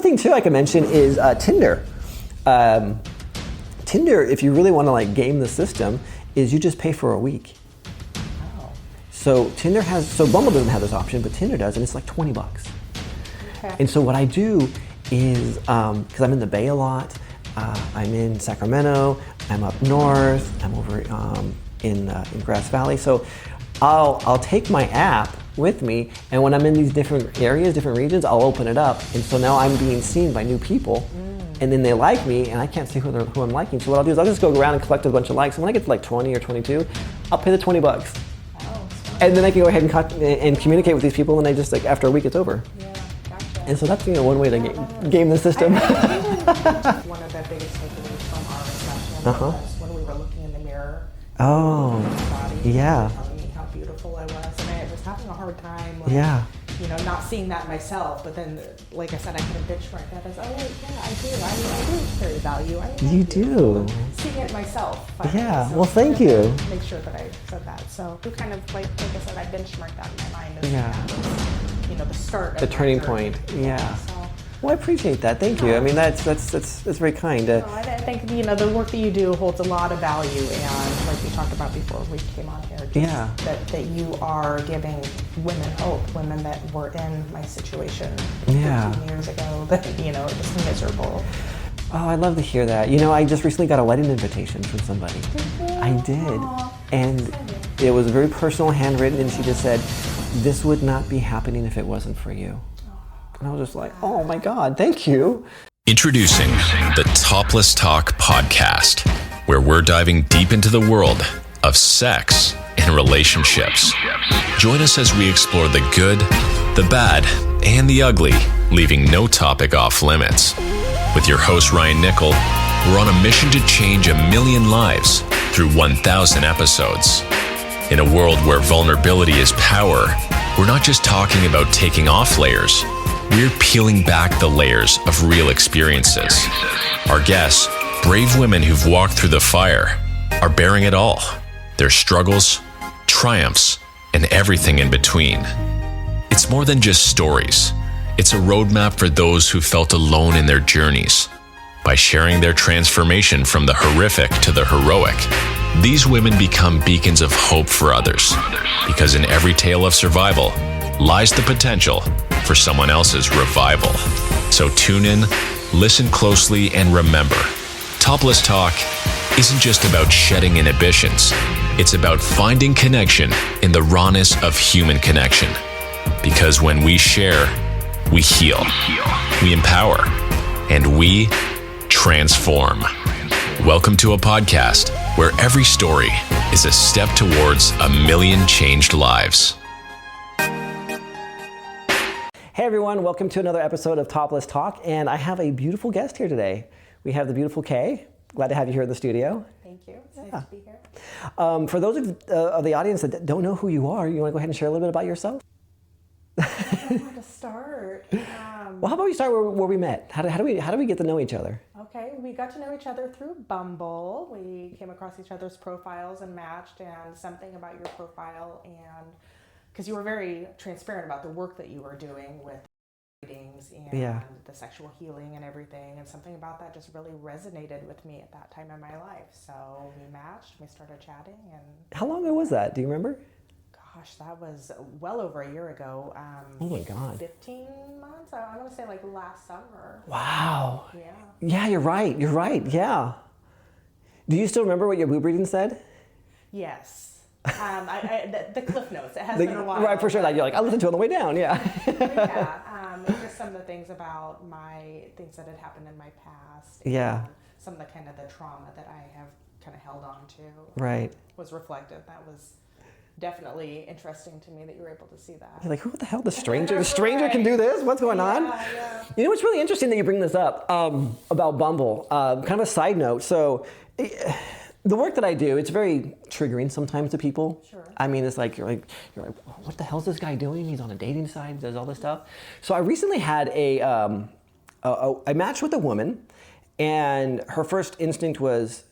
thing too I can mention is Tinder. Tinder, if you really want to like game the system, is you just pay for a week. Oh. So Bumble doesn't have this option, but Tinder does, and it's like $20. Okay. And so what I do is, because I'm in the Bay a lot, I'm in Sacramento, I'm up north, I'm over in Grass Valley. So I'll take my app with me, and when I'm in these different areas, different regions, I'll open it up. And so now I'm being seen by new people, and then they like me, and I can't see who I'm liking. So what I'll do is I'll just go around and collect a bunch of likes. And when I get to like 20 or 22, I'll pay the $20. And then I can go ahead and communicate with these people, and they just like after a week it's over. Yeah, gotcha. And so that's one way to game the system. One of the biggest takeaways from our session was when we were looking in the mirror. Oh, Body, yeah. Telling me how beautiful I was, and I was having a hard time. Yeah. Not seeing that myself, but then, like I said, I couldn't benchmark that as, oh, yeah, I do carry value. You do. Seeing it myself. Yeah, So well, thank you. Make sure that I said that. So, kind of, like I said, I benchmarked that in my mind as the start of the turning journey. point. Yeah. So, Well, I appreciate that. Thank you. I mean, that's very kind. I think the work that you do holds a lot of value, and like we talked about before we came on here, that you are giving women hope, women that were in my situation 15 years ago that just miserable. Oh, I love to hear that. I just recently got a wedding invitation from somebody. I did, Aww. and it was very personal, handwritten, and she just said, "This would not be happening if it wasn't for you." And I was just like, oh my God, thank you. Introducing the ToplessTalk podcast, where we're diving deep into the world of sex and relationships. Join us as we explore the good, the bad, and the ugly, leaving no topic off limits. With your host, Ryan Nickel, we're on a mission to change 1 million lives through 1,000 episodes. In a world where vulnerability is power, we're not just talking about taking off layers. We're peeling back the layers of real experiences. Our guests, brave women who've walked through the fire, are bearing it all. Their struggles, triumphs, and everything in between. It's more than just stories. It's a roadmap for those who felt alone in their journeys. By sharing their transformation from the horrific to the heroic, these women become beacons of hope for others. Because in every tale of survival lies the potential for someone else's revival. So tune in, listen closely, and remember, ToplessTalk isn't just about shedding inhibitions. It's about finding connection in the rawness of human connection. Because when we share, we heal, we empower, and we transform. Welcome to a podcast where every story is a step towards 1 million changed lives. Hey everyone, welcome to another episode of ToplessTalk, and I have a beautiful guest here today. We have the beautiful Kay. Glad to have you here in the studio. Thank you. It's nice to be here. For those of the audience that don't know who you are, you want to go ahead and share a little bit about yourself? I don't know where to start. Well, how about we start where we met? How do we get to know each other? Okay, we got to know each other through Bumble. We came across each other's profiles and matched, and something about your profile, and because you were very transparent about the work that you were doing with readings and the sexual healing and everything, and something about that just really resonated with me at that time in my life. So we matched, we started chatting, and how long ago was that? Do you remember? Gosh, that was well over a year ago. Oh my God. 15 months? I want to say like last summer. Wow. Yeah. Yeah, you're right. Yeah. Do you still remember what your boob reading said? Yes. The Cliff Notes. It has been a while. Right, for sure. You're like, I listened to it on the way down. Yeah. Just some of the things about things that had happened in my past. Yeah. Some of the kind of the trauma that I have kind of held on to. Right. Was reflected. That was definitely interesting to me that you were able to see that. You're like, who the hell? The stranger? The stranger can do this? What's going on? Yeah. You know, it's really interesting that you bring this up about Bumble. Kind of a side note. So, the work that I do, it's very triggering sometimes to people. Sure. I mean, it's like you're like, what the hell is this guy doing? He's on a dating site, does all this stuff. So I recently had a match with a woman, and her first instinct was,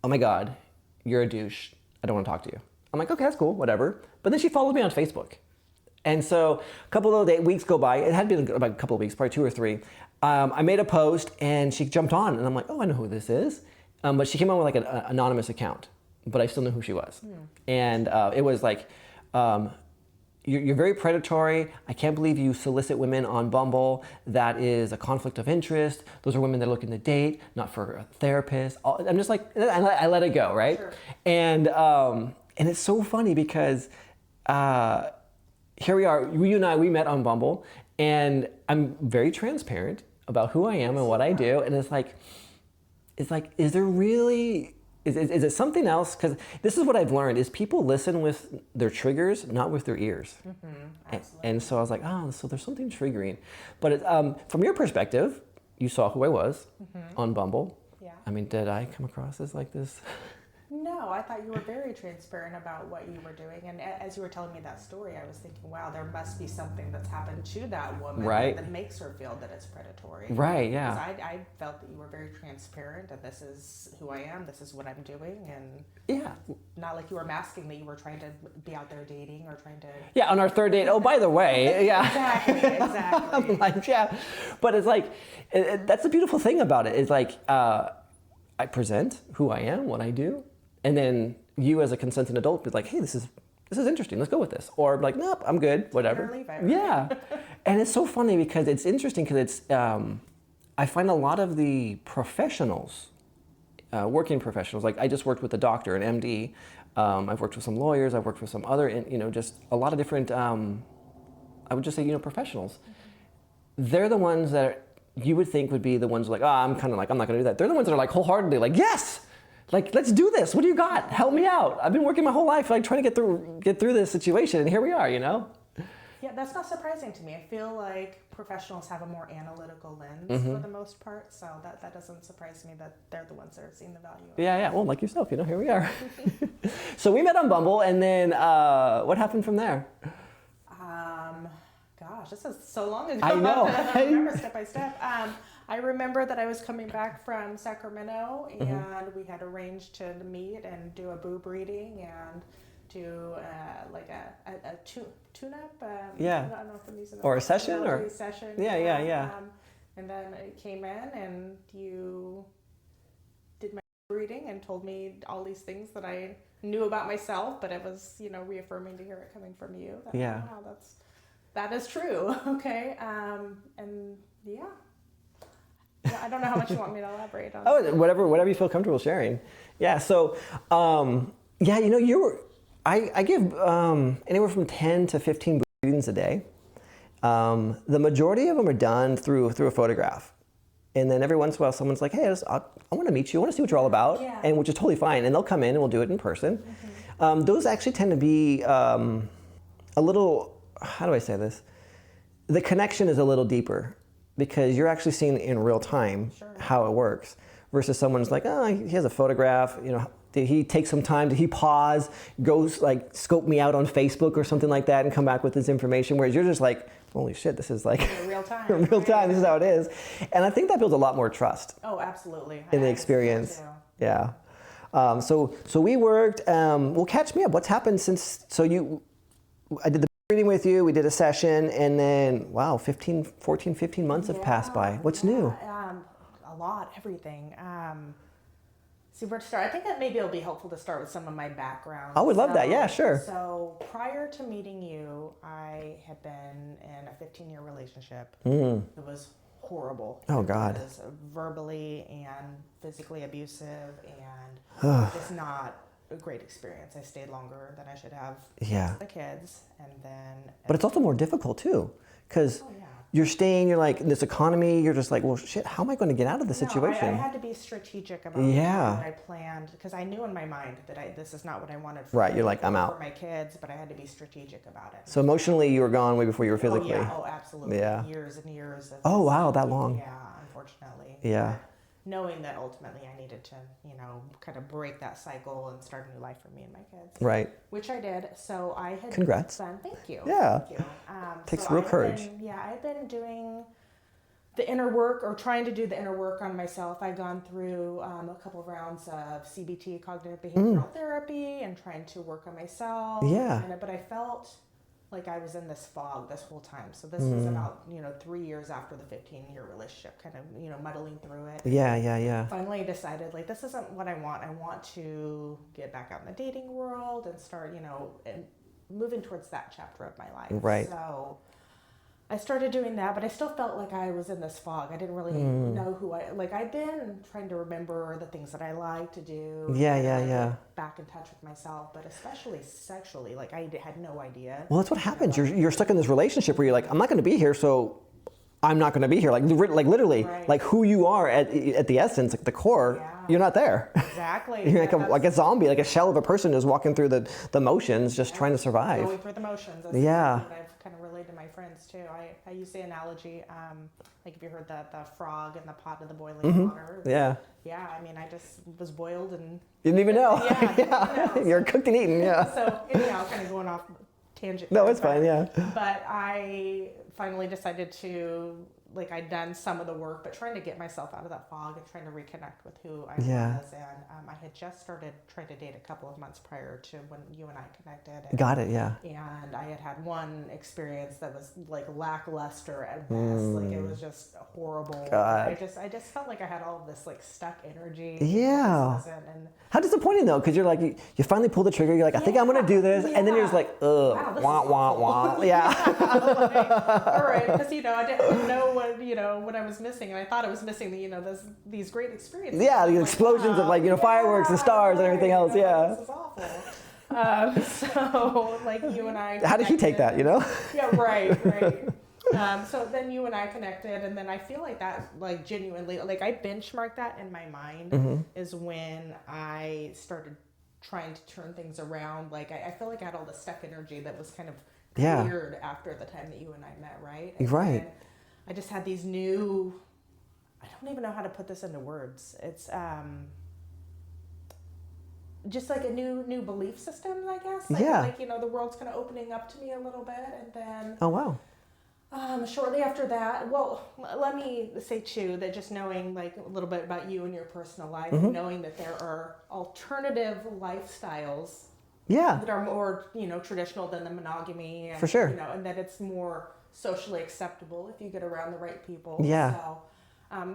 oh my God, you're a douche. I don't want to talk to you. I'm like, okay, that's cool, whatever. But then she followed me on Facebook. And so a couple of weeks go by. It had been about a couple of weeks, probably 2 or 3. I made a post and she jumped on, and I'm like, oh, I know who this is. But she came on with like an anonymous account, but I still knew who she was. And it was like, you're very predatory. I can't believe you solicit women on Bumble. That is a conflict of interest. Those are women that are looking to date, not for a therapist. I'm just like, I let it go, right? Sure. And it's so funny because here we are, you and I, we met on Bumble, and I'm very transparent about who I am and what I do. And it's like, is there really, is it something else? Because this is what I've learned, is people listen with their triggers, not with their ears. And so I was like, oh, so there's something triggering. But from your perspective, you saw who I was on Bumble. Yeah. I mean, did I come across as like this? No, I thought you were very transparent about what you were doing. And as you were telling me that story, I was thinking, wow, there must be something that's happened to that woman that makes her feel that it's predatory. Right, yeah. Because I felt that you were very transparent, and this is who I am, this is what I'm doing, and Yeah. not like you were masking that you were trying to be out there dating or trying to... Yeah, on our third date, oh, by the way, yeah. Exactly. I'm like, yeah. But it's like, that's the beautiful thing about it. It's like, I present who I am, what I do, and then you as a consenting adult be like, hey, this is interesting, let's go with this. Or like, nope, I'm good, whatever. Leave it. Yeah. And it's so funny because it's interesting because it's, I find a lot of the professionals, working professionals, like I just worked with a doctor, an MD, I've worked with some lawyers, I've worked with some other, just a lot of different, I would just say, professionals. They're the ones that you would think would be the ones like, oh, I'm kind of like, I'm not going to do that. They're the ones that are like wholeheartedly like, yes, like, let's do this. What do you got? Help me out. I've been working my whole life, like trying to get through this situation, and here we are, Yeah, that's not surprising to me. I feel like professionals have a more analytical lens for the most part, so that doesn't surprise me that they're the ones that are seeing the value of it. Yeah. Well, like yourself, here we are. So we met on Bumble, and then what happened from there? Gosh, this is so long ago. I know. I remember step by step. I remember that I was coming back from Sacramento, and we had arranged to meet and do a boob reading and do like a tune-up. Yeah. I don't know if I'm using or a session, or session. Yeah. And then I came in, and you did my reading and told me all these things that I knew about myself, but it was reaffirming to hear it coming from you. Yeah. Wow, that is true. Okay. And yeah. I don't know how much you want me to elaborate on. Oh, whatever you feel comfortable sharing. Yeah. So, I give anywhere from 10 to 15 readings a day. The majority of them are done through a photograph. And then every once in a while, someone's like, hey, I want to meet you. I want to see what you're all about. Yeah. And which is totally fine. And they'll come in and we'll do it in person. Those actually tend to be a little, how do I say this? The connection is a little deeper because you're actually seeing in real time how it works versus someone's like, oh, he has a photograph, did he take some time? Did he pause, go like scope me out on Facebook or something like that and come back with this information? Whereas you're just like, holy shit, this is like real time. real time, this is how it is. And I think that builds a lot more trust. Oh, absolutely. In the experience. Yeah. So we worked, well, catch me up. What's happened since, I did the reading with you, we did a session, and then, wow, 15 months have passed by. What's new? A lot, everything. See where to start. I think that maybe it'll be helpful to start with some of my background. I would love that, yeah, sure. So prior to meeting you, I had been in a 15-year relationship. It was horrible. Oh, God. It was verbally and physically abusive, and just not a great experience. I stayed longer than I should have. Yeah. The kids, and then. But it's also more difficult too, because you're like in this economy. You're just like, well, shit. How am I going to get out of this situation? I had to be strategic about what I planned, because I knew in my mind that this is not what I wanted. You're like, I'm out for my kids, but I had to be strategic about it. So emotionally, you were gone way before you were physically. Oh, absolutely. Yeah. Years and years. Oh, wow, that long. Yeah, unfortunately. Yeah. Knowing that ultimately I needed to, kind of break that cycle and start a new life for me and my kids. Right. Which I did. So I had. Congrats. Thank you. Yeah. Thank you. Takes real courage. I've been doing the inner work, or trying to do the inner work on myself. I've gone through a couple of rounds of CBT, cognitive behavioral therapy, and trying to work on myself. Yeah. But I felt like I was in this fog this whole time. So this was about, 3 years after the 15-year relationship, kind of, muddling through it. Yeah. Finally decided, like, this isn't what I want. I want to get back out in the dating world and start, and moving towards that chapter of my life. Right. So I started doing that, but I still felt like I was in this fog. I didn't really know who I'd been trying to remember the things that I like to do. Yeah. Get back in touch with myself, but especially sexually, like I had no idea. Well, that's what happens. You're stuck in this relationship where you're like, I'm not going to be here, so I'm not going to be here. Like literally, Right. like who you are at the essence, like the core, you're not there. Exactly. You're like a zombie, like a shell of a person who's walking through the motions, just trying to survive. Going through the motions. That's Yeah. what I've kind of relayed to my friends too. I use the analogy, like if you heard the frog in the pot of the boiling water. Yeah. Yeah, I mean, I just was boiled and... You didn't even know. Yeah, didn't know. You're cooked and eaten, yeah. So anyhow, kind of going off tangent. No, here, it's fine, yeah. But I finally decided to, like, I'd done some of the work, but trying to get myself out of that fog and trying to reconnect with who I was. And I had just started trying to date a couple of months prior to when you and I connected. And, Got it, yeah. And I had one experience that was like lackluster at best. Like it was just horrible. God. I just felt like I had all of this like stuck energy. Yeah. And How disappointing though, because you're like, you finally pull the trigger, you're like, I think I'm gonna do this, and then you're just like, ugh, wow, this wah, is wah, wah. Yeah. like, all right, because I didn't know what I was missing, and I thought I was missing these great experiences. Yeah, the explosions of like, fireworks and stars and everything else, yeah. This is awful. So like you and I. How did he take that, Yeah, right. So then you and I connected, and then I feel like that, like genuinely, like I benchmarked that in my mind is when I started trying to turn things around. Like I feel like I had all the stuck energy that was kind of cleared after the time that you and I met, right? And right. I just had these new, I don't even know how to put this into words. It's just like a new belief system, I guess. Like, the world's kind of opening up to me a little bit, and then. Oh, wow. Shortly after that, well, let me say too that just knowing like a little bit about you and your personal life, and knowing that there are alternative lifestyles that are more, traditional than the monogamy. And, For sure. And that it's more socially acceptable if you get around the right people. Yeah. So,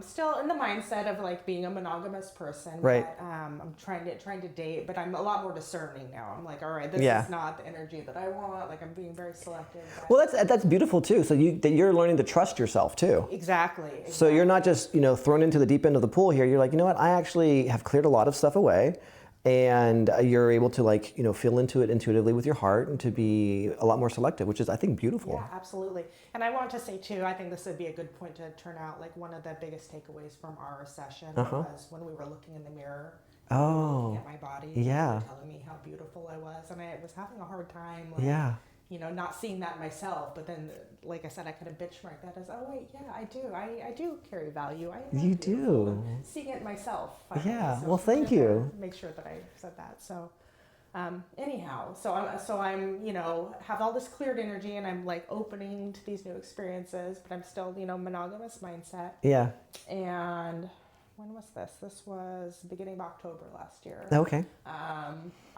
still in the mindset of like being a monogamous person. Right. But, I'm trying to date, but I'm a lot more discerning now. I'm like, all right, this is not the energy that I want. Like I'm being very selective. Well, that's beautiful too. So you're learning to trust yourself too. Exactly. So you're not just thrown into the deep end of the pool here. You're like, you know what? I actually have cleared a lot of stuff away, and you're able to like feel into it intuitively with your heart and to be a lot more selective, which is I think beautiful. Yeah, absolutely. And I want to say too, I think this would be a good point to turn out. Like one of the biggest takeaways from our session was when we were looking in the mirror. Oh. Looking at my body. Yeah. Telling me how beautiful I was, and I was having a hard time. Not seeing that myself, but then, like I said, I kind of benchmark that as, oh wait, yeah, I do carry value. You do. Seeing it myself. Finally. Yeah. So well, thank you. Make sure that I said that. So, anyhow, so I'm have all this cleared energy, and I'm like opening to these new experiences, but I'm still monogamous mindset. Yeah. And when was this? This was beginning of October last year. Okay.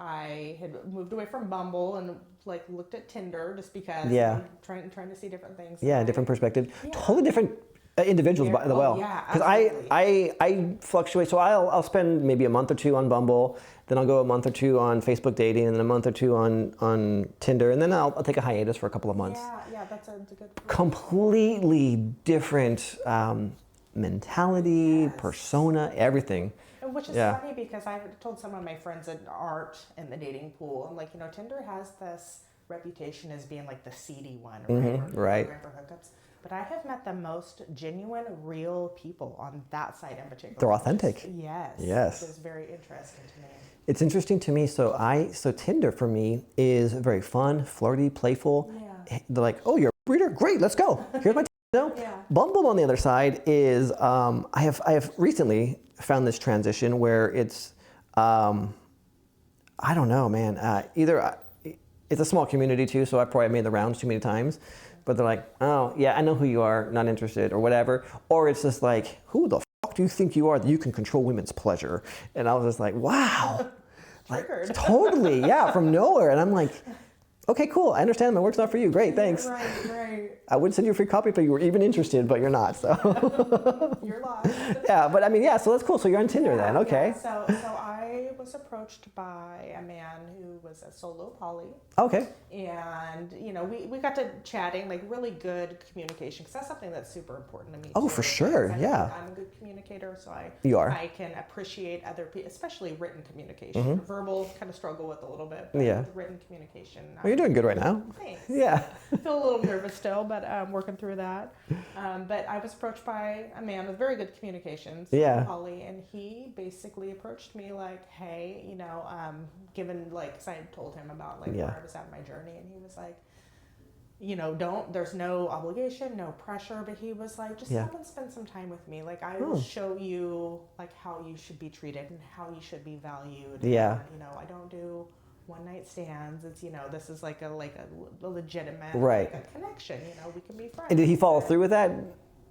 I had moved away from Bumble and like looked at Tinder just because I'm trying to see different things. Yeah, different perspective. Yeah. Totally different individuals by the well. Yeah, because I fluctuate. So I'll spend maybe a month or two on Bumble, then I'll go a month or two on Facebook dating, and then a month or two on Tinder, and then I'll take a hiatus for a couple of months. Yeah, that's a good. Completely different mentality, persona, everything. Which is funny because I told some of my friends that aren't in the dating pool, I'm like, Tinder has this reputation as being like the seedy one, right? For hookups. But I have met the most genuine, real people on that site in particular. They're authentic. Yes. Which is very interesting to me. It's interesting to me. So Tinder for me is very fun, flirty, playful. Yeah. They're like, oh, you're a breeder? Great, let's go. Here's my Bumble on the other side is I have recently found this transition where it's I don't know, man. Either it's a small community too, so I probably made the rounds too many times. But they're like, oh yeah, I know who you are, not interested, or whatever. Or it's just like, who the fuck do you think you are that you can control women's pleasure? And I was just like, wow, like totally, yeah, from nowhere. And I'm like, Okay, cool. I understand. My work's not for you. Great, thanks. Right. I would send you a free copy if you were even interested, but you're not. So. You're lost. Yeah, but I mean, yeah. So that's cool. So you're on Tinder then. Okay. Yeah. So I was approached by a man who was a solo poly. Okay. And, you know, we got to chatting, like really good communication, because that's something that's super important to me. Oh, too, for sure. because Yeah. I'm a good communicator, so You are. I can appreciate other people, especially written communication. Verbal kind of struggle with a little bit, but Yeah. with written communication. Well, you're doing good right now. Thanks. Yeah. I feel a little nervous still, but working through that. But I was approached by a man with very good communications, Yeah. Holly, and he basically approached me like, hey, you know, given like, cause I had told him about like Yeah. where I was at in my journey, and he was like, you know, there's no obligation, no pressure, but he was like, just Yeah. come and spend some time with me. Like, I will show you like how you should be treated and how you should be valued. Yeah. And, you know, I don't do one night stands. It's, you know, this is like a legitimate Right. like a connection. You know, we can be friends. And did he follow through with that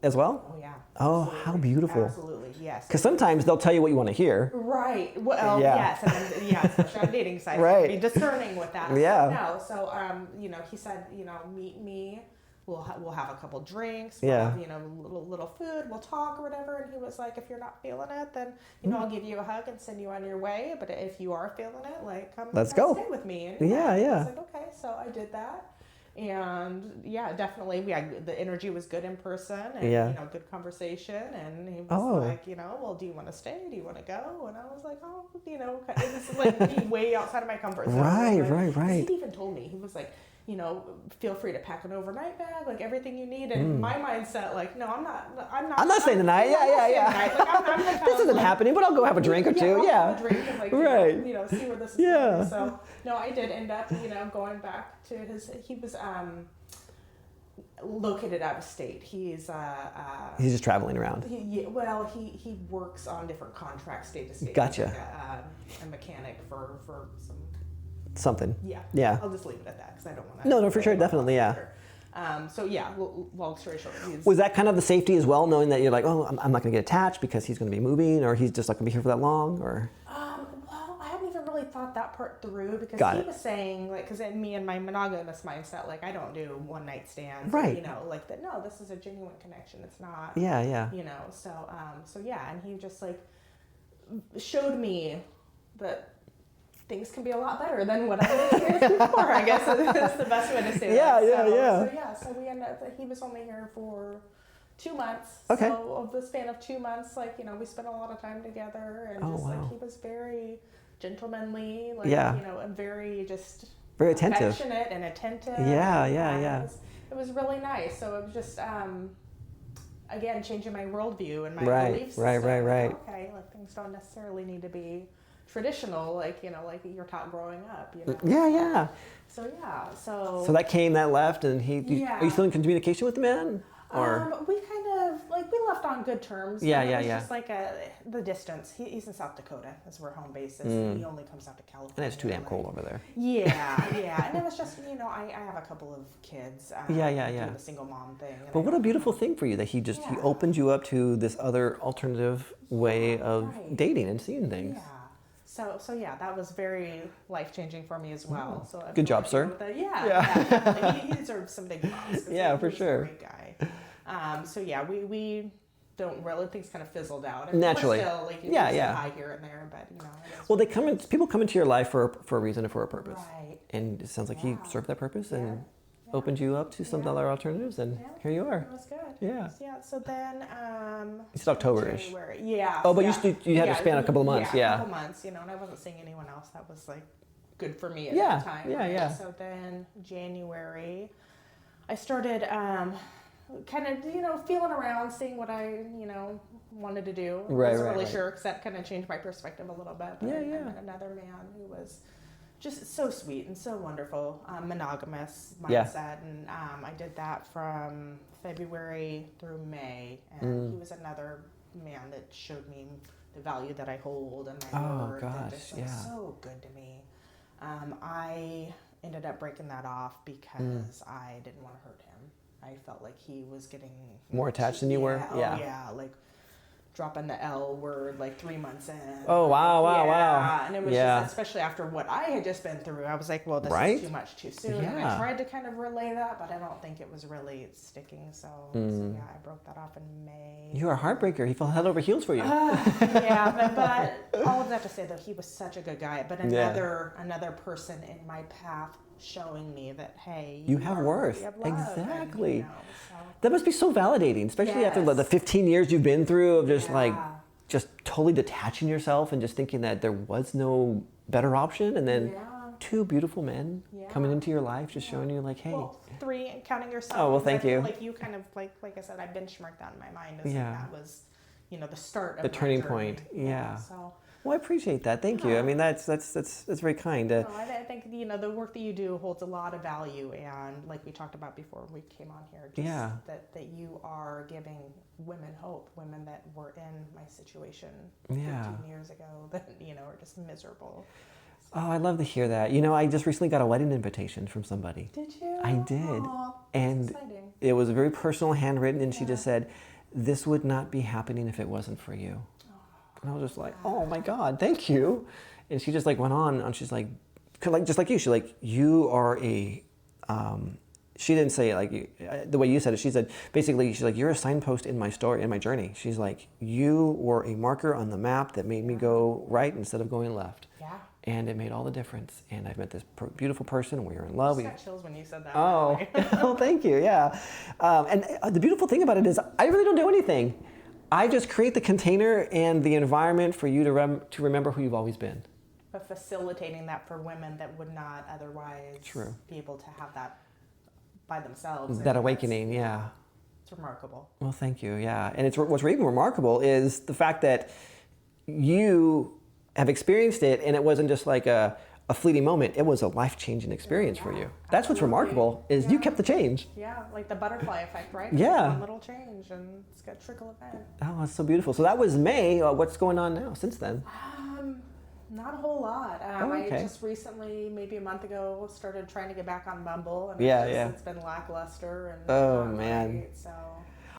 as well? Oh yeah. Oh, Absolutely. how beautiful. Absolutely, yes. Because sometimes they'll tell you what you want to hear. Right. Well, Yeah. yes, and then, yeah, especially on dating sites. Right. Be discerning with that. Yeah. No. So, you know, he said, you know, meet me. We'll have a couple drinks. Yeah. We'll have, you know, little food. We'll talk or whatever. And he was like, if you're not feeling it, then you know I'll give you a hug and send you on your way. But if you are feeling it, like Let's come go. stay with me. And Yeah, I yeah. was like, okay. So I did that. And yeah, definitely, the energy was good in person, and Yeah. you know, good conversation. And he was Oh. like, you know, well, do you want to stay? Do you want to go? And I was like, oh, you know, this is like me way outside of my comfort zone. Right, Like, right, 'cause right. He even told me, he was like, you know, feel free to pack an overnight bag, like everything you need. And my mindset, like, no, I'm not staying the night. Yeah, yeah, yeah. Like, I'm the This isn't like, happening, but I'll go have a drink or two. I'll Yeah. have a drink and like, Right. you know, see where this is Yeah. going. So no, I did end up, you know, going back to he was located out of state. He's just traveling around. He works on different contracts state to state. Gotcha. He's like a mechanic for some. Something. Yeah. Yeah. I'll just leave it at that because I don't want to. No, for sure, definitely, yeah. So yeah, long story short, Was that kind of the safety as well, knowing that you're like, oh, I'm not going to get attached because he's going to be moving, or he's just not going to be here for that long, or? Well, I haven't even really thought that part through because Got he it. was saying like, because me and my monogamous mindset, like I don't do one night stands, Right. You know, like that. No, this is a genuine connection. It's not. Yeah, yeah. You know, so yeah, and he just like showed me that things can be a lot better than what I experienced before. I guess is the best way to say Yeah, that. yeah. So we ended up. He was only here for 2 months. Okay. So of the span of 2 months, like you know, we spent a lot of time together, and Oh, just wow. like he was very gentlemanly, like Yeah. you know, and very just Very attentive. affectionate and attentive. Yeah, and, yeah. It was really nice. So it was just. Again, changing my worldview and my Right, belief system. right. Okay, like things don't necessarily need to be traditional, like you know, like you're taught growing up. You know. Yeah. So yeah, so. So that came, that left, and Yeah. Are you still in communication with the man? Or? We kind of like we left on good terms. Yeah, It was yeah. Just like the distance. He's in South Dakota. That's where home base is. He only comes out to California. And it's too damn like- cold over there. Yeah. And it was just you know I have a couple of kids. Yeah. Do the single mom thing. and But I what a don't- beautiful thing for you that he Yeah. opened you up to this other alternative way of Right. dating and seeing things. Yeah. So yeah, that was very life changing for me as well. So I Good job, feel sir. like with the- yeah. Yeah. Definitely. He deserves some big props. 'Cause Yeah, he for was sure. A great guy. So yeah, we don't really things kind of fizzled out. And Naturally. we're still, like, Yeah, we say yeah. hi here and there, but you know. it is- Well, people come into your life for a reason and for a purpose. Right. And it sounds like he Yeah. served that purpose and Yeah. opened you up to some Yeah. other alternatives, and here you are. It was good. Yeah. Yeah. So then. It's October-ish. January. Yeah. Oh, but yeah. you had to span a couple of months, yeah. A couple months, you know, and I wasn't seeing anyone else that was like good for me at Yeah, that time. yeah, right? yeah. So then January, I started kind of, you know, feeling around, seeing what I, you know, wanted to do. Right, I wasn't right, really right. sure because that kind of changed my perspective a little bit. But Yeah, I yeah. met another man who was just so sweet and so wonderful, monogamous Yeah. mindset, and I did that from February through May, and he was another man that showed me the value that I hold and my Oh, worth, and gosh, just like, yeah. so good to me. I ended up breaking that off because I didn't want to hurt him. I felt like he was getting More attached than you were? Oh, Yeah. yeah, like dropping the L word like 3 months in. Oh, wow. And it was just, especially after what I had just been through, I was like, well, this is too much too soon. And I tried to kind of relay that, but I don't think it was really sticking. So yeah, I broke that off in May. You're a heartbreaker. He fell head over heels for you. But all of that to say, though, he was such a good guy. But another person in my path showing me that, hey, you have worth. You have love. Exactly. And, so. That must be so validating, especially after the 15 years you've been through of just just totally detaching yourself and just thinking that there was no better option, and then two beautiful men coming into your life, just showing you like, hey. Well, 3, counting yourself. Oh, well, thank you. Like you kind of, like I said, I've benchmarked that in my mind. That was, the start of the turning journey. point. Yeah. So. Well, I appreciate that. Thank you. I mean, that's very kind. I think the work that you do holds a lot of value, and like we talked about before we came on here, just that you are giving women hope, women that were in my situation 15 years ago that are just miserable. So. Oh, I love to hear that. I just recently got a wedding invitation from somebody. Did you? I did. Aww, and exciting. It was very personal, handwritten, and she just said, "This would not be happening if it wasn't for you." And I was just like, oh my God, thank you. And she just like went on, and she's like just like you, she's like, you are a, she didn't say it like the way you said it. She said, basically, she's like, you're a signpost in my story, in my journey. She's like, you were a marker on the map that made me go right instead of going left. Yeah. And it made all the difference. And I've met this beautiful person. We are in love. I just got chills when you said that. Oh, oh, thank you. Yeah. And the beautiful thing about it is I really don't do anything. I just create the container and the environment for you to remember who you've always been. But facilitating that for women that would not otherwise be able to have that by themselves. That awakening, It's remarkable. Well, thank you, And what's even remarkable is the fact that you have experienced it, and it wasn't just like a fleeting moment. It was a life-changing experience for you. That's what's remarkable, is you kept the change. Yeah, like the butterfly effect, right? Yeah. One little change, and it's got a trickle effect. Oh, that's so beautiful. So that was May. What's going on now since then? Not a whole lot. I just recently, maybe a month ago, started trying to get back on Bumble. And it's been lackluster. And man. Right, so.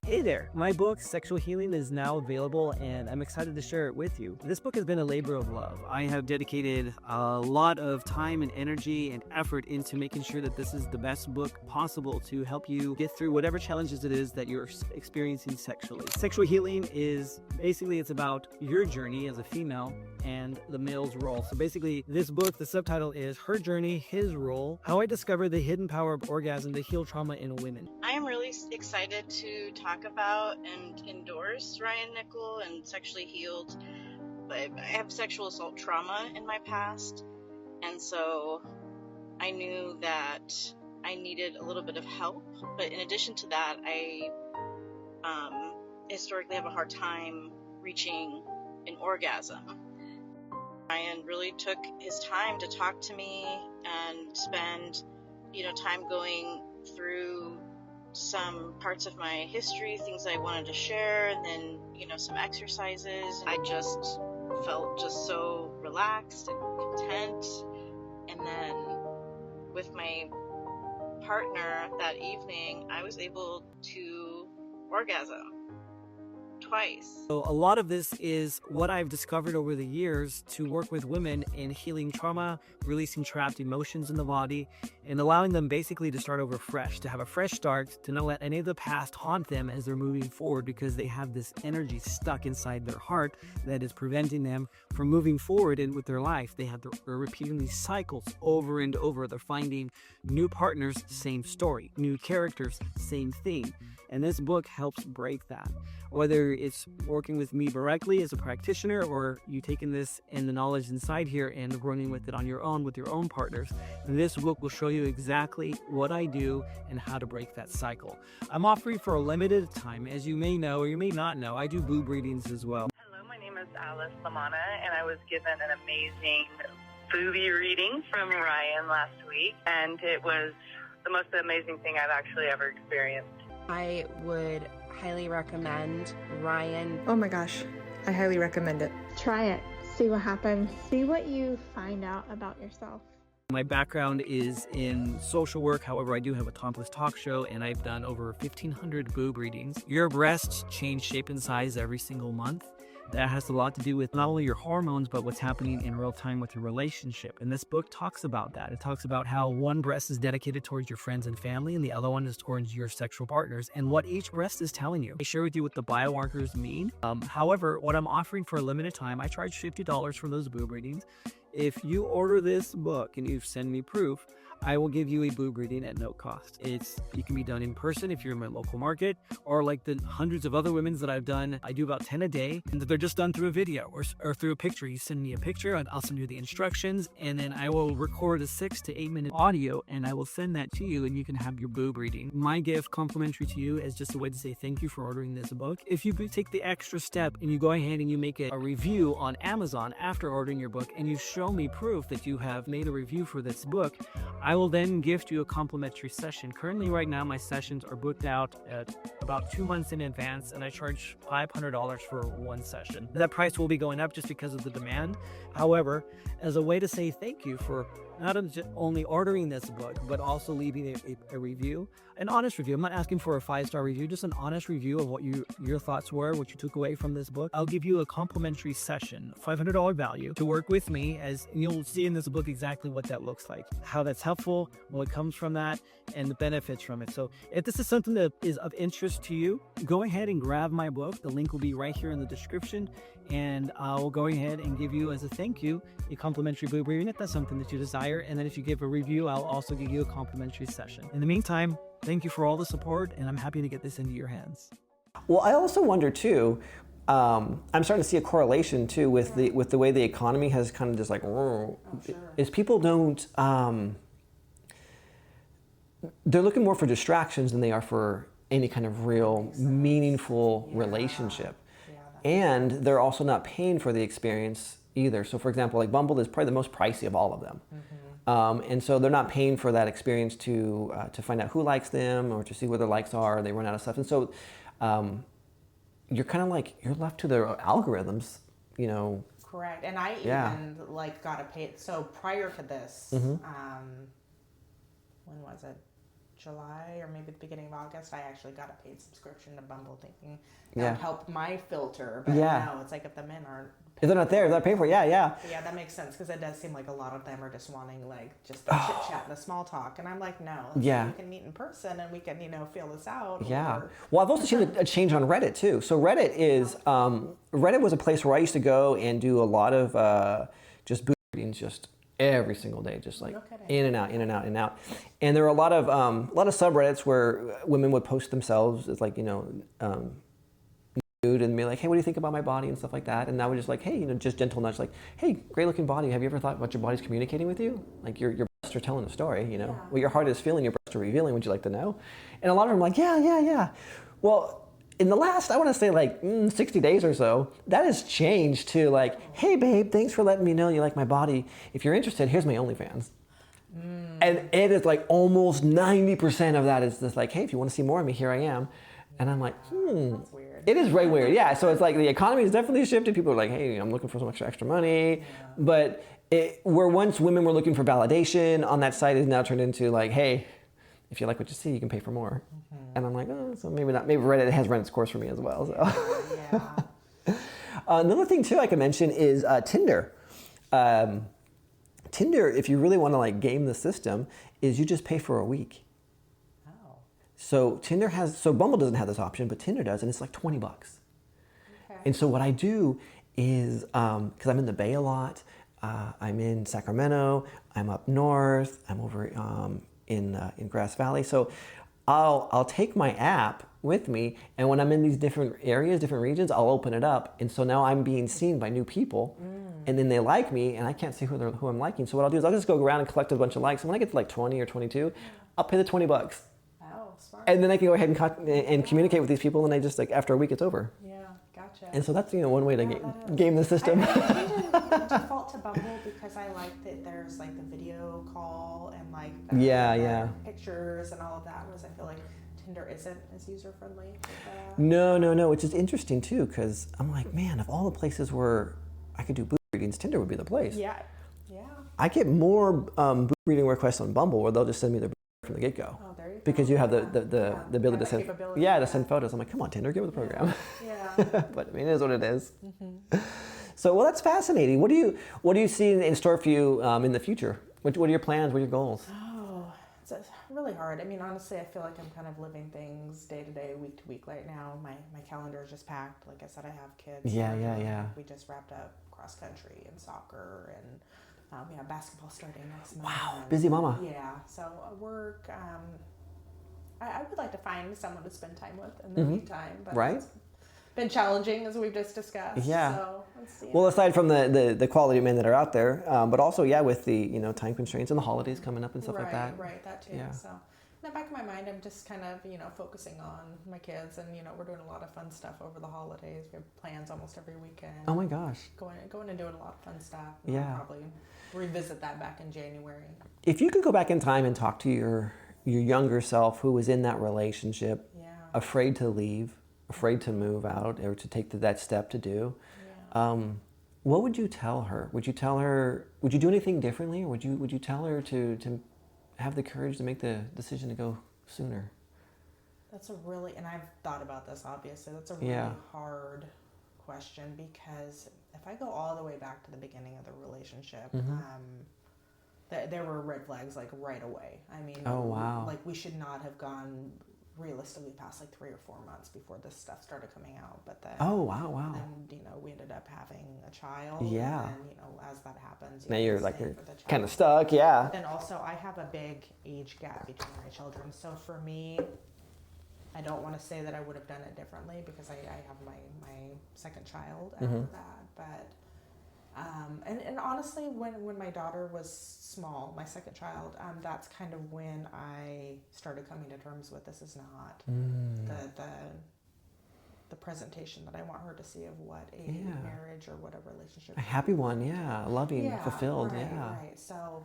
Hey there, my book, Sexual Healing, is now available, and I'm excited to share it with you. This book has been a labor of love. I have dedicated a lot of time and energy and effort into making sure that this is the best book possible to help you get through whatever challenges it is that you're experiencing sexually. Sexual Healing is basically, it's about your journey as a female and the male's role. So basically, this book, the subtitle is Her Journey, His Role, How I Discovered the Hidden Power of Orgasm to Heal Trauma in Women. I am really excited to talk about and endorse Ryan Nickel and Sexually Healed. I have sexual assault trauma in my past, and so I knew that I needed a little bit of help. But in addition to that, I historically have a hard time reaching an orgasm. Ryan really took his time to talk to me and spend, time going through some parts of my history, things I wanted to share, and then, some exercises. I just felt just so relaxed and content. And then with my partner that evening, I was able to orgasm twice. So a lot of this is what I've discovered over the years to work with women in healing trauma, releasing trapped emotions in the body, and allowing them basically to start over fresh, to have a fresh start, to not let any of the past haunt them as they're moving forward, because they have this energy stuck inside their heart that is preventing them from moving forward with their life. They're repeating these cycles over and over. They're finding new partners, same story, new characters, same thing. And this book helps break that. Whether it's working with me directly as a practitioner, or you taking this and the knowledge inside here and running with it on your own with your own partners, this book will show you exactly what I do and how to break that cycle. I'm offering for a limited time. As you may know or you may not know, I do boob readings as well. Hello, my name is Alice Lamana, and I was given an amazing boobie reading from Ryan last week, and it was the most amazing thing I've actually ever experienced. I would highly recommend Ryan. Oh my gosh, I highly recommend it. Try it. See what happens. See what you find out about yourself. My background is in social work. However, I do have a topless talk show, and I've done over 1,500 boob readings. Your breasts change shape and size every single month. That has a lot to do with not only your hormones, but what's happening in real time with your relationship. And this book talks about that. It talks about how one breast is dedicated towards your friends and family, and the other one is towards your sexual partners, and what each breast is telling you. I share with you what the biomarkers mean. However, what I'm offering for a limited time, I charge $50 for those boob readings. If you order this book and you send me proof, I will give you a boob reading at no cost. You can be done in person if you're in my local market, or like the hundreds of other women's that I've done. I do about 10 a day, and they're just done through a video or through a picture. You send me a picture, and I'll send you the instructions, and then I will record a 6 to 8 minute audio, and I will send that to you, and you can have your boob reading. My gift, complimentary to you, is just a way to say thank you for ordering this book. If you take the extra step and you go ahead and you make a review on Amazon after ordering your book, and you show me proof that you have made a review for this book, I will then gift you a complimentary session. Currently, right now, my sessions are booked out at about 2 months in advance, and I charge $500 for one session. That price will be going up just because of the demand. However, as a way to say thank you for not only ordering this book, but also leaving a review, an honest review. I'm not asking for a 5-star review, just an honest review of what your thoughts were, what you took away from this book. I'll give you a complimentary session, $500 value, to work with me, and you'll see in this book exactly what that looks like, how that's helpful, what comes from that, and the benefits from it. So if this is something that is of interest to you, go ahead and grab my book. The link will be right here in the description, and I'll go ahead and give you, as a thank you, a complimentary boob reading if that's something that you desire. And then if you give a review, I'll also give you a complimentary session. In the meantime, thank you for all the support, and I'm happy to get this into your hands. Well, I also wonder too, I'm starting to see a correlation too with the way the economy has kind of just like, is people don't, they're looking more for distractions than they are for any kind of real meaningful relationship. And they're also not paying for the experience either. So for example, like Bumble is probably the most pricey of all of them. And so they're not paying for that experience to find out who likes them or to see where their likes are. They run out of stuff. And so you're kind of like, you're left to their algorithms, you know. Correct. And I even like got a paid, so prior to this, when was it? July or maybe the beginning of August, I actually got a paid subscription to Bumble, thinking that would help my filter. But no, it's like if the men aren't, if they're not there, they're not paying for it. Yeah, that makes sense, because it does seem like a lot of them are just wanting like just the chit chat, the small talk, and I'm like, no, we can meet in person and we can feel this out. Well, I've also seen a change on Reddit too. So Reddit is Reddit was a place where I used to go and do a lot of just boob readings, just every single day, just like in and out, in and out, in and out. And there were a lot of subreddits where women would post themselves as like, nude and be like, hey, what do you think about my body and stuff like that. And I would just like, hey, just gentle nudge, like, hey, great looking body. Have you ever thought what your body's communicating with you? Like your breasts are telling a story, what your heart is feeling, your breasts are revealing. Would you like to know? And a lot of them are like, yeah. Well, in the last, I want to say like 60 days or so, that has changed to like, hey babe, thanks for letting me know you like my body. If you're interested, here's my OnlyFans. And it is like almost 90% of that is just like, hey, if you want to see more of me, here I am. And I'm like, That's weird. It is very weird, yeah. So it's like the economy has definitely shifted. People are like, hey, I'm looking for some extra money. But where once women were looking for validation on that site is now turned into like, hey, if you like what you see, you can pay for more. And I'm like, oh, so maybe not. Maybe Reddit has run its course for me as well. So. Another thing too I can mention is Tinder. Tinder, if you really want to like game the system, is you just pay for a week. So Bumble doesn't have this option, but Tinder does, and it's like $20. And so what I do is, because I'm in the Bay a lot, I'm in Sacramento, I'm up north, I'm over in Grass Valley. So I'll take my app with me, and when I'm in these different areas, different regions, I'll open it up. And so now I'm being seen by new people, and then they like me, and I can't see who I'm liking. So what I'll do is I'll just go around and collect a bunch of likes. And when I get to like 20 or 22, I'll pay the $20. Smart. And then I can go ahead and communicate with these people, and I just like after a week it's over. Yeah, gotcha. And so that's one way to game the system. I tend to default to Bumble because I like that there's like the video call and like the pictures and all of that. Whereas I feel like Tinder isn't as user friendly. No, which is interesting too, because I'm like, man, of all the places where I could do boob readings, Tinder would be the place. Yeah. Yeah. I get more boob reading requests on Bumble where they'll just send me their from the get-go. Oh, there you go. Because you have the ability the to send, capability, to send photos. I'm like, come on, Tinder, get with the program. Yeah. But I mean, it is what it is. So, well, that's fascinating. What do you see in store for you in the future? What are your plans? What are your goals? Oh, it's really hard. I mean, honestly, I feel like I'm kind of living things day to day, week to week right now. My calendar is just packed. Like I said, I have kids. Yeah. We just wrapped up cross country and soccer, and we have basketball starting next month. Wow, busy mama. Yeah. So work. I would like to find someone to spend time with in the meantime, but right. It's been challenging as we've just discussed. Yeah. So let's see. Well, aside from the quality of men that are out there, but also with the time constraints and the holidays coming up and stuff like that. Right, that too. Yeah. So in the back of my mind, I'm just kind of focusing on my kids, and we're doing a lot of fun stuff over the holidays. We have plans almost every weekend. Oh my gosh. Going and doing a lot of fun stuff. Yeah. I'll probably revisit that back in January. If you could go back in time and talk to your younger self who was in that relationship, afraid to leave, afraid to move out, or to take that step to do, what would you tell her? Would you do anything differently, or would you tell her to have the courage to make the decision to go sooner? And I've thought about this, obviously, that's a really hard question, because if I go all the way back to the beginning of the relationship, there were red flags like right away. I mean, oh wow, like we should not have gone realistically past like 3 or 4 months before this stuff started coming out. But then, then we ended up having a child. Yeah. And as that happens, now you're kind of stuck. Yeah. But then also, I have a big age gap between my children. So for me, I don't want to say that I would have done it differently, because I have my second child after that. But and honestly, when my daughter was small, my second child, that's kind of when I started coming to terms with this is not the presentation that I want her to see of what a marriage or what a relationship. A happy one, loving, fulfilled, Right. So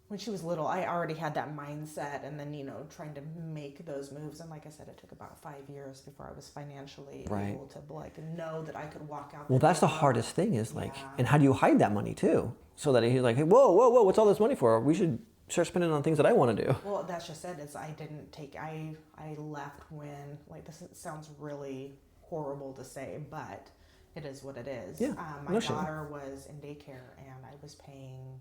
when she was little, I already had that mindset, and then trying to make those moves. And like I said, it took about 5 years before I was financially able to know that I could walk out. Well, that's the hardest thing is and how do you hide that money too, so that he's like, hey, whoa, what's all this money for? We should start spending on things that I want to do. Well, that's just it. I left when, this sounds really horrible to say, but it is what it is. Yeah, my daughter was in daycare, and I was paying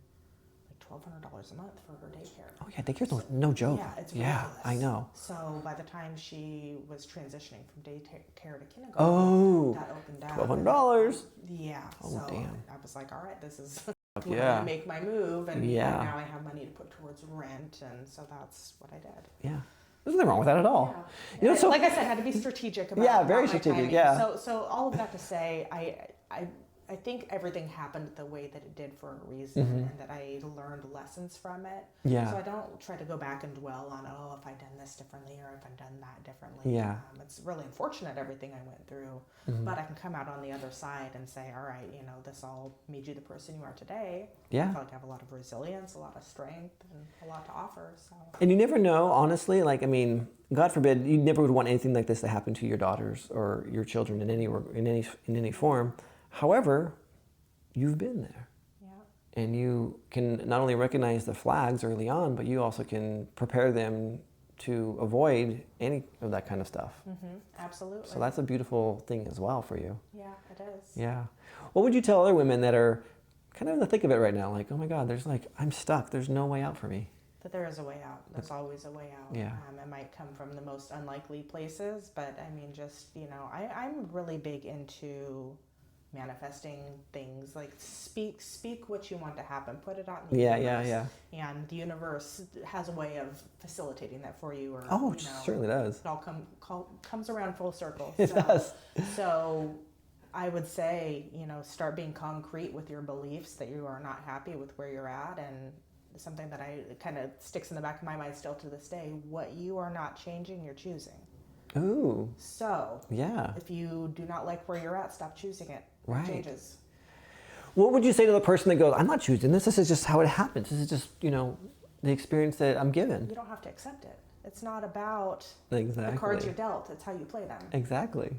$1,200 a month for her daycare. Oh yeah, daycare's no joke. Yeah, it's ridiculous. I know. So by the time she was transitioning from daycare to kindergarten, that opened up. $1,200. Yeah. Oh so damn. I was like, all right, this is when I make my move, and now I have money to put towards rent, and so that's what I did. Yeah. There's nothing wrong with that at all. Yeah. So like I said, I had to be strategic about very my strategic. timing. Yeah. So all of that to say, I think everything happened the way that it did for a reason, and that I learned lessons from it. Yeah. So I don't try to go back and dwell on, if I'd done this differently or if I'd done that differently. Yeah. It's really unfortunate, everything I went through, but I can come out on the other side and say, all right, this all made you the person you are today. Yeah. I feel like I have a lot of resilience, a lot of strength, and a lot to offer. So. And you never know, honestly, God forbid, you never would want anything like this to happen to your daughters or your children in any form. However, you've been there. Yeah. And you can not only recognize the flags early on, but you also can prepare them to avoid any of that kind of stuff. Absolutely. So that's a beautiful thing as well for you. Yeah, it is. Yeah. What would you tell other women that are kind of in the thick of it right now? Like, oh my God, I'm stuck. There's no way out for me. That there is a way out. There's always a way out. Yeah. It might come from the most unlikely places, but I mean, just, I'm really big into manifesting things, like speak what you want to happen, put it out in the universe. And the universe has a way of facilitating that for you. Or it certainly does. It all comes around full circle. It does. So I would say, start being concrete with your beliefs that you are not happy with where you're at, and something that kind of sticks in the back of my mind still to this day: what you are not changing, you're choosing. Ooh. So yeah. If you do not like where you're at, stop choosing it. Right. It changes. What would you say to the person that goes, I'm not choosing this, this is just how it happens, this is just, the experience that I'm given? You don't have to accept it. It's not about the cards you're dealt, it's how you play them. Exactly.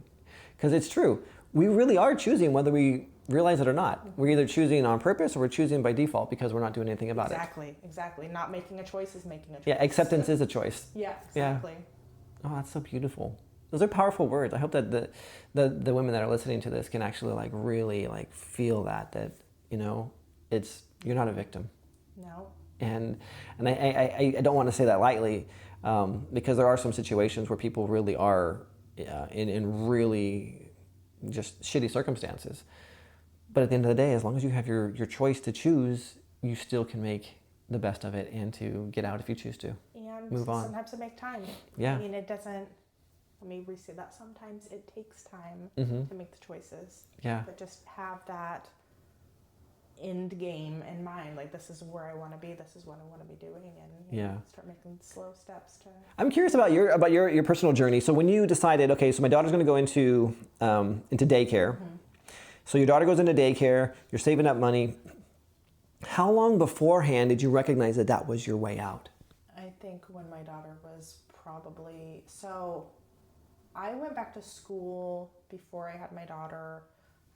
Because it's true. We really are choosing whether we realize it or not. We're either choosing on purpose or we're choosing by default because we're not doing anything about it. Exactly. Not making a choice is making a choice. Yeah, acceptance is a choice. Yeah, exactly. Yeah. Oh, that's so beautiful. Those are powerful words. I hope that the women that are listening to this can actually like really like feel that you know, you're not a victim. No. And I don't want to say that lightly, because there are some situations where people really are in really just shitty circumstances. But at the end of the day, as long as you have your choice to choose, you still can make the best of it and to get out if you choose to. And move on. Sometimes to make time. Yeah. I mean, it doesn't, let me re-say that. Sometimes it takes time to make the choices. Yeah. But just have that end game in mind. Like, this is where I want to be. This is what I want to be doing. And you know, start making slow steps to... I'm curious about your personal journey. So when you decided, okay, so my daughter's going to go into daycare. So your daughter goes into daycare, you're saving up money. How long beforehand did you recognize that that was your way out? I think when my daughter was probably... So I went back to school before I had my daughter.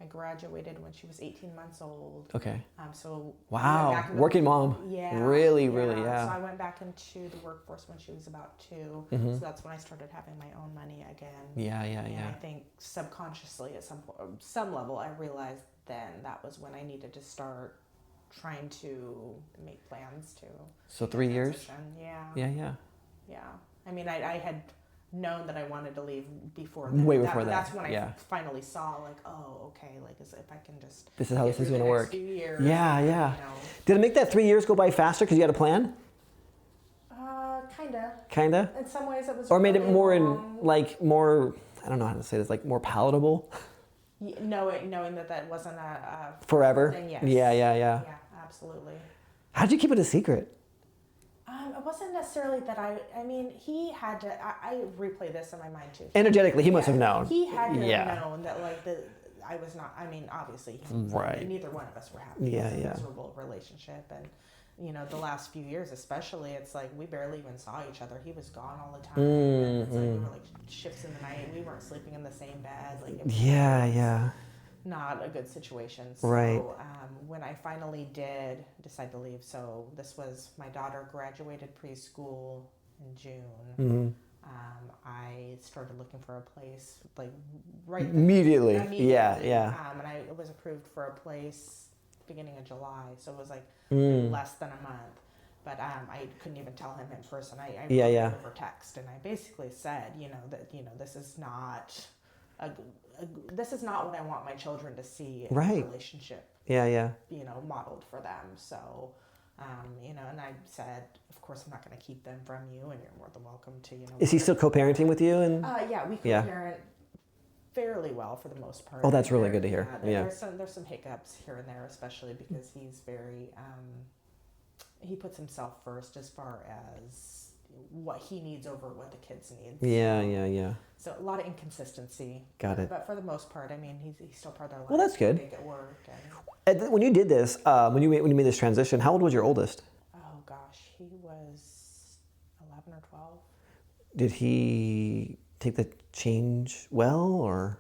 I graduated when she was 18 months old. Okay. So wow, working mom. Yeah. Really, yeah. So I went back into the workforce when she was about 2. So that's when I started having my own money again. Yeah. I think subconsciously at some level I realized then that was when I needed to start trying to make plans to. So 3 years? Yeah. Yeah. I mean, I had known that I wanted to leave before way before that. That's when I finally saw, like, oh, okay, like, if I can just... This is how this is going to work. Few years, yeah. You know. Did it make that 3 years go by faster because you had a plan? Kinda? In some ways it was... Or made really it more long. I don't know how to say this, like more palatable? Knowing that wasn't a forever? Thing, yes. Yeah. Yeah, absolutely. How did you keep it a secret? It wasn't necessarily that I mean, he had to, I replay this in my mind too. Energetically, he must have known. He had to have known that, like, I was not, I mean, obviously, neither one of us were happy. Yeah, It was a miserable relationship. And, you know, the last few years especially, it's like we barely even saw each other. He was gone all the time. And it's like we were like shifts in the night. We weren't sleeping in the same bed. Like, it was not a good situation. So, when I finally did decide to leave, so this was, my daughter graduated preschool in June. I started looking for a place, like, immediately. Yeah. And I was approved for a place beginning of July, so it was like less than a month. But I couldn't even tell him in person. I wrote him over text, and I basically said, this is not this is not what I want my children to see in a relationship. Yeah. Modeled for them. So, and I said, of course, I'm not going to keep them from you, and you're more than welcome to, Is he still co-parenting with you? And we co-parent fairly well for the most part. Oh, that's really good to hear. There's some hiccups here and there, especially because he's very, he puts himself first as far as what he needs over what the kids need. Yeah. So a lot of inconsistency. Got it. But for the most part, I mean, he's still part of their life. Well, that's good. Make it work. When you did this, when you made this transition, how old was your oldest? Oh gosh, he was 11 or 12. Did he take the change well, or?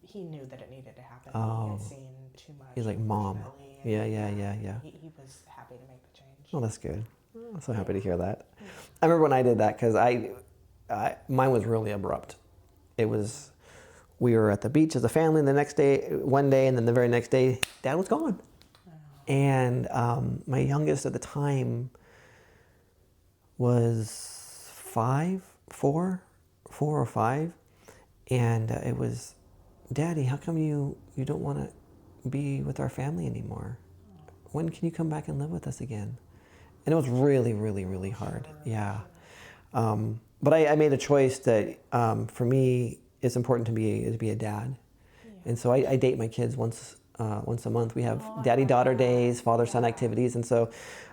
He knew that it needed to happen. Oh. He had seen too much. He's like, Mom. Yeah. He was happy to make the change. Oh, that's good. I'm so happy to hear that. I remember when I did that, because mine was really abrupt. It was, we were at the beach as a family, and one day, and then the very next day, Dad was gone. Oh. And my youngest at the time was 4 or 5, and it was, Daddy, how come you don't want to be with our family anymore? When can you come back and live with us again? And it was really, really, really hard. Yeah. But I made a choice that for me, it's important to be a dad. Yeah. And so I date my kids once a month. We have daddy-daughter days, father-son activities. And so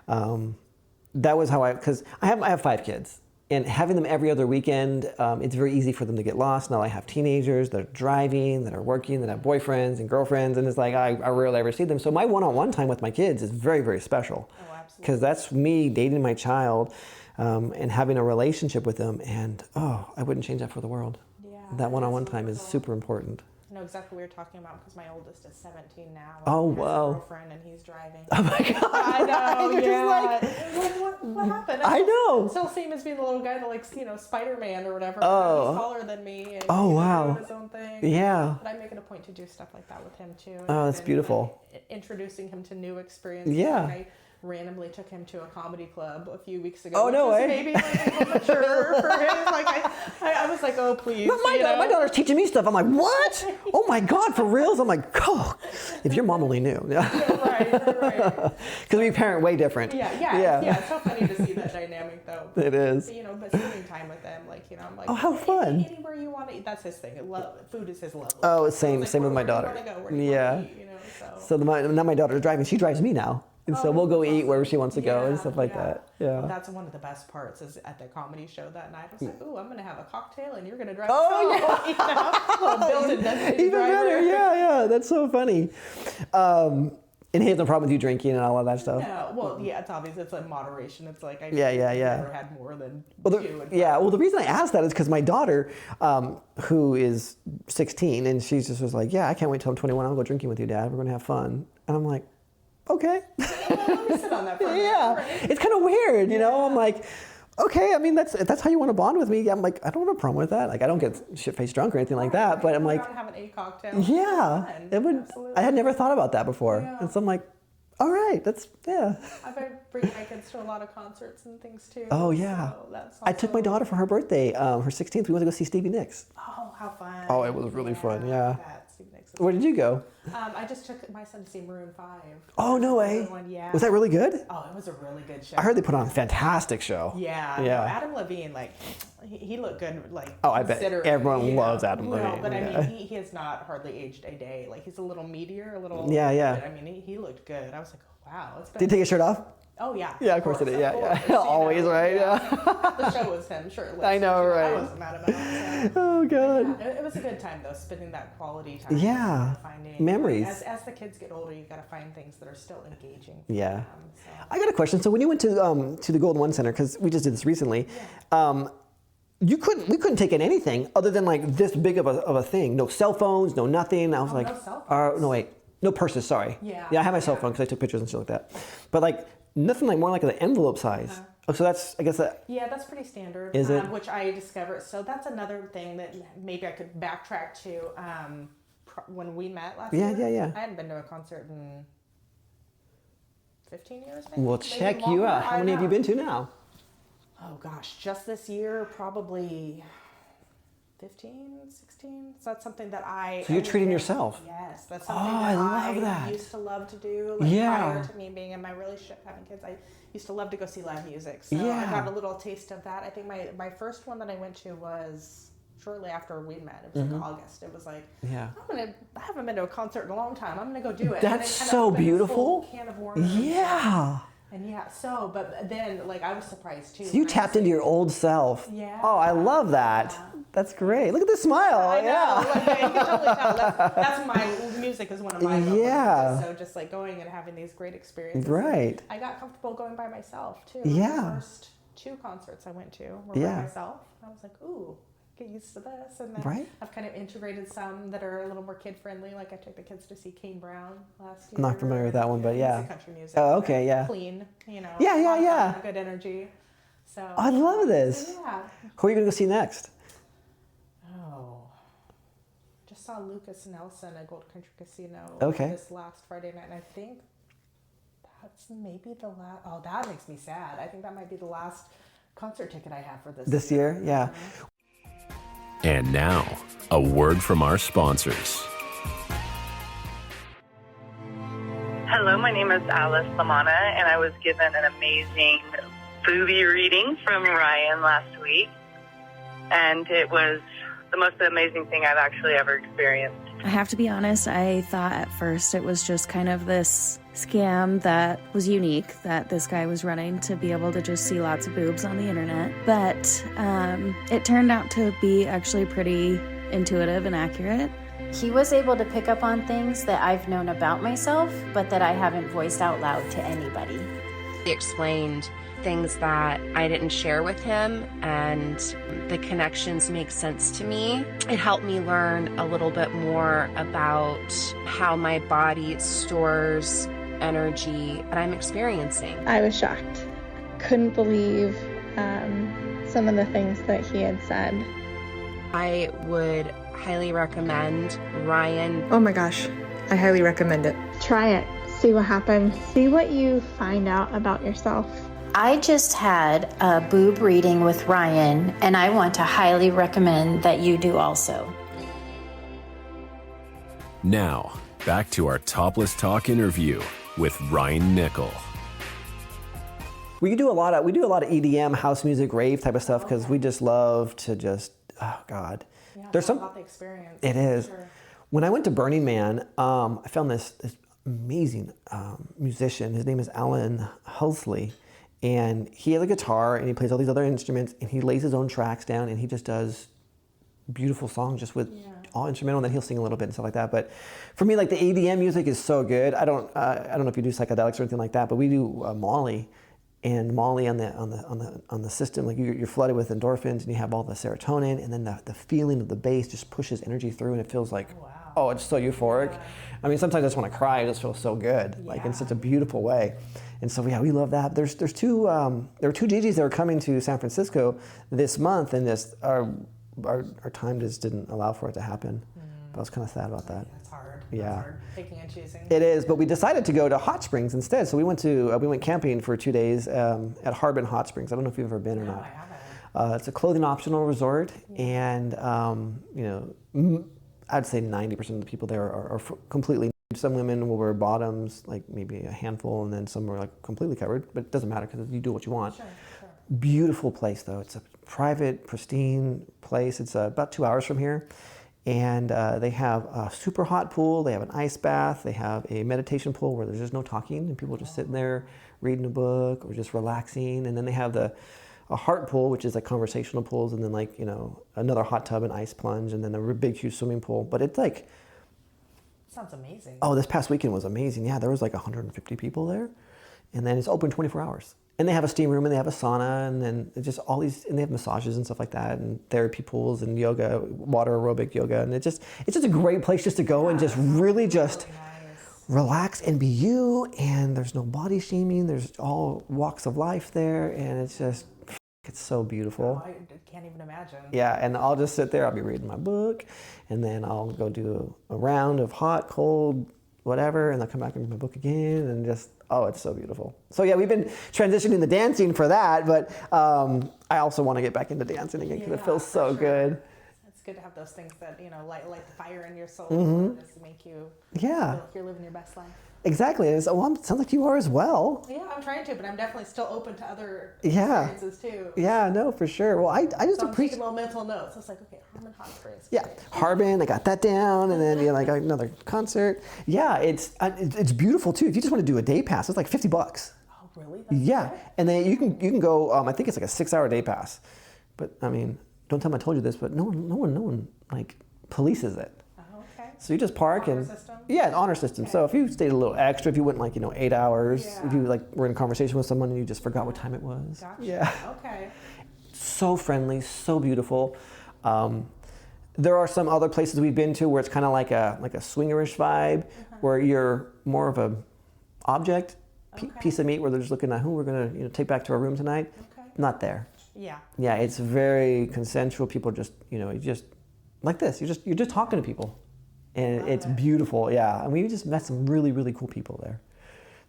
that was how because I have 5 kids. And having them every other weekend, it's very easy for them to get lost. Now I have teenagers that are driving, that are working, that have boyfriends and girlfriends. And it's like, I rarely ever see them. So my one-on-one time with my kids is very, very special. Oh, absolutely. Because that's me dating my child and having a relationship with them. And, I wouldn't change that for the world. Yeah, that one-on-one time is super important. I know exactly what you're talking about because my oldest is 17 now. Oh, and has a wow. girlfriend and he's driving. Oh my God. I know, You're yeah. just What happened? I know. Still see him as being the little guy that likes, Spider-Man or whatever. Oh. He's taller than me. And Oh, wow. doing his own thing. Yeah. But I make it a point to do stuff like that with him too. And Oh, that's I've been, beautiful. Introducing him to new experiences. Yeah. Like I randomly took him to a comedy club a few weeks ago. Oh, no which is way. Maybe like a little mature for him. Like I was like, oh please. But my daughter's teaching me stuff. I'm like, what? Oh my God, for reals? I'm like, oh, if your mom only knew. Right. Because we parent way different. Yeah. It's so funny to see that dynamic though. It is. But spending time with them, I'm like, Oh, how fun. Anywhere you want to eat, that's his thing. Food is his love. Oh, same with my where daughter. Do you wanna go? Where do you wanna eat, So now my daughter's driving. She drives me now. And so we'll go eat wherever she wants to go and stuff like that. Yeah. That's one of the best parts is at the comedy show that night. I was like, ooh, I'm going to have a cocktail and you're going to drive us home. Built-in designated Even driver. better. Yeah. That's so funny. And he has no problem with you drinking and all of that stuff. No, well, yeah, it's obvious. It's like moderation. It's like I've never had more than two. Well, the reason I asked that is because my daughter, who is 16, and she just was like, yeah, I can't wait till I'm 21. I'll go drinking with you, Dad. We're going to have fun. And I'm like, okay. Let me sit on that for a minute. Yeah. Right? It's kind of weird, you know? I'm like, okay, I mean, if that's how you want to bond with me, I'm like, I don't have a problem with that. Like, I don't get shit-faced drunk or anything like that, but I'm like, having a cocktail. yeah, it would. Absolutely. I had never thought about that before. Yeah. And so I'm like, all right, yeah. I've been bringing my kids to a lot of concerts and things too. Oh, yeah. So that's I took my daughter for her birthday, her 16th. We went to go see Stevie Nicks. Oh, how fun. Oh, it was really fun, yeah. Stevie Nicks Where did you go? I just took my son to see Maroon 5. Oh, no way. Yeah. Was that really good? Oh, it was a really good show. I heard they put on a fantastic show. Yeah. Yeah. No, Adam Levine, like, he looked good, like, Oh, I bet everyone loves Adam Levine. But yeah. I mean, he has not hardly aged a day. Like, he's a little meatier, a little. Yeah. But, I mean, he looked good. I was like, oh, wow. It's been, Did he take his shirt off? Oh, yeah. Yeah, of course it is. Yeah. Always, right? Yeah. The show was him, shirtless. I know, right. I wasn't mad about it. So. Oh, God. Yeah, it was a good time, though, spending that quality time. Yeah. Finding Memories. As the kids get older, you got to find things that are still engaging. Yeah. So. I got a question. So when you went to the Golden One Center, because we just did this recently, we couldn't take in anything other than like this big of a thing. No cell phones, no nothing. I was like, no cell phones. no wait, no purses. Sorry. Yeah. I had my cell phone because I took pictures and shit like that. But like nothing like more like an envelope size. Oh, so that's I guess that. Yeah, that's pretty standard. Is it? Which I discovered. So that's another thing that maybe I could backtrack to when we met last year. Yeah. I hadn't been to a concert in 15 years, maybe. We'll Maybe check you longer. out. How many have you been to now? Oh gosh, just this year, probably 15, 16. So that's something that So you're treating yourself. Yes, that's something I that love that. used to love to do. Like prior to me being in my relationship, having kids, I used to love to go see live music. So I got a little taste of that. I think my first one that I went to was shortly after we met. It was in August. It was like, I haven't been to a concert in a long time. I'm gonna go do it. That's so beautiful. Can of worms. Yeah. And but then like I was surprised too. So you tapped into your old self. Yeah. Oh, I love that. That's great. Look at the smile. I know. Yeah. Like, you can totally tell. That's my music is one of my love languages. So just like going and having these great experiences. Right. I got comfortable going by myself too. Yeah. The first 2 concerts I went to were by myself. I was like, ooh, get used to this. And then I've kind of integrated some that are a little more kid friendly. Like I took the kids to see Kane Brown last year. I'm not familiar with that one, but yeah. It's country music. Oh, okay, yeah. Clean, you know. Yeah. Good energy. So I love this. Yeah. Who are you going to go see next? Just saw Lucas Nelson at Gold Country Casino this last Friday night, and I think that's maybe the last. Oh, that makes me sad. I think that might be the last concert ticket I have for this year. Yeah. And now, a word from our sponsors. Hello, my name is Alice Lamana, and I was given an amazing booby reading from Ryan last week, and it was the most amazing thing I've actually ever experienced. I have to be honest, I thought at first it was just kind of this scam that was unique that this guy was running to be able to just see lots of boobs on the internet. But it turned out to be actually pretty intuitive and accurate. He was able to pick up on things that I've known about myself, but that I haven't voiced out loud to anybody. He explained things that I didn't share with him, and the connections make sense to me. It helped me learn a little bit more about how my body stores energy that I'm experiencing. I was shocked. Couldn't believe some of the things that he had said. I would highly recommend Ryan. Oh my gosh, I highly recommend it. Try it. See what happens. See what you find out about yourself. I just had a boob reading with Ryan, and I want to highly recommend that you do also. Now, back to our Topless Talk interview with Ryan Nickel. We do a lot of EDM, house music, rave type of stuff because we just love to just, oh God. Yeah, There's some about the experience. It is. Sure. When I went to Burning Man, I found this amazing musician. His name is Alan Hulsley, and he has a guitar and he plays all these other instruments and he lays his own tracks down and he just does beautiful songs just with all instrumental, and then he'll sing a little bit and stuff like that. But for me, like the EDM music is so good. I don't know if you do psychedelics or anything like that, but we do Molly. And Molly on the system, like you're flooded with endorphins and you have all the serotonin, and then the feeling of the bass just pushes energy through, and it feels like, oh, it's so euphoric. Yeah. I mean, sometimes I just want to cry. It just feels so good, like in such a beautiful way. And so yeah, we love that. There were two DJs that are coming to San Francisco this month, and our time just didn't allow for it to happen. But I was kind of sad about that. It's hard. Yeah. It's hard. Picking and choosing. It is, but we decided to go to Hot Springs instead. So we went camping for 2 days at Harbin Hot Springs. I don't know if you've ever been or not. I haven't. It's a clothing optional resort, and I'd say 90% of the people there are completely nude. Some women will wear bottoms, like maybe a handful, and then some are like completely covered. But it doesn't matter because you do what you want. Sure. Beautiful place though. It's a private, pristine place. It's about 2 hours from here. And they have a super hot pool, they have an ice bath, they have a meditation pool where there's just no talking and people are just sitting there reading a book or just relaxing. And then they have a heart pool, which is like conversational pools, and then like, another hot tub and ice plunge, and then a big huge swimming pool. But it's like... Sounds amazing. Oh, this past weekend was amazing. Yeah, there was like 150 people there. And then it's open 24 hours. And they have a steam room and they have a sauna, and then just all these, and they have massages and stuff like that, and therapy pools and yoga, water aerobic yoga, and it's just a great place just to go and just really just relax and be you. And there's no body shaming. There's all walks of life there, and it's so beautiful. Oh, I can't even imagine. Yeah, and I'll just sit there. I'll be reading my book, and then I'll go do a round of hot, cold, whatever, and I'll come back and read my book again, and just. Oh, it's so beautiful. So yeah, we've been transitioning the dancing for that, but I also want to get back into dancing again because it feels so good. It's good to have those things that, light the fire in your soul, and just make you feel like you're living your best life. Exactly. It sounds like you are as well. Yeah, I'm trying to, but I'm definitely still open to other experiences too. Yeah, no, for sure. Well, I just so I'm appreciate... taking little mental notes. I was like, okay, Harbin Hot Springs. Yeah, Harbin, I got that down, and then like another concert. Yeah, it's beautiful too. If you just want to do a day pass, it's like $50. Oh, really? That's good. And then you can go. I think it's like a 6-hour day pass. But I mean, don't tell them I told you this, but no one like polices it. So you just park honor system? Yeah, an honor system. Okay. So if you stayed a little extra, if you went like 8 hours, if you like were in conversation with someone and you just forgot what time it was. Gotcha. Yeah. Okay. So friendly, so beautiful. There are some other places we've been to where it's kind of like a swingerish vibe, where you're more of a object, piece of meat, where they're just looking at who we're gonna take back to our room tonight. Okay. Not there. Yeah. Yeah, it's very consensual. People just just like this. You're just talking to people. And it's beautiful, yeah. And we just met some really, really cool people there.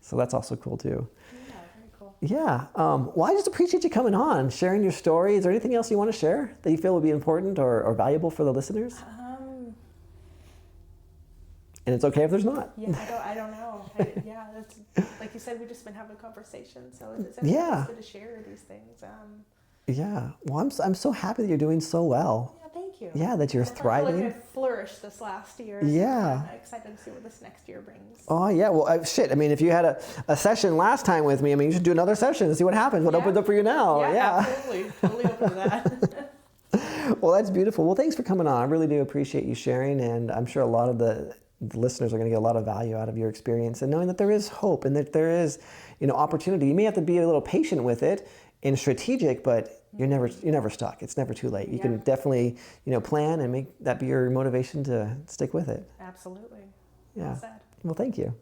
So that's also cool too. Yeah, very cool. Yeah. Well, I just appreciate you coming on, sharing your story. Is there anything else you want to share that you feel would be important or valuable for the listeners? And it's okay if there's not. Yeah, I don't know. That's, like you said, we've just been having a conversation. So it's good to share these things. Yeah. Well, I'm so happy that you're doing so well. Thank you. Yeah, that you're thriving. I feel like I flourished this last year. Yeah. I'm excited to see what this next year brings. Oh, yeah. Well, I mean, if you had a session last time with me, I mean, you should do another session and see what happens. What opens up for you now. Yeah, absolutely. Totally open to that. Well, that's beautiful. Well, thanks for coming on. I really do appreciate you sharing. And I'm sure a lot of the the listeners are going to get a lot of value out of your experience, and knowing that there is hope and that there is, opportunity. You may have to be a little patient with it and strategic, but you're never stuck. It's never too late. You can definitely, plan and make that be your motivation to stick with it. Absolutely. Yeah. Well said. Well, thank you.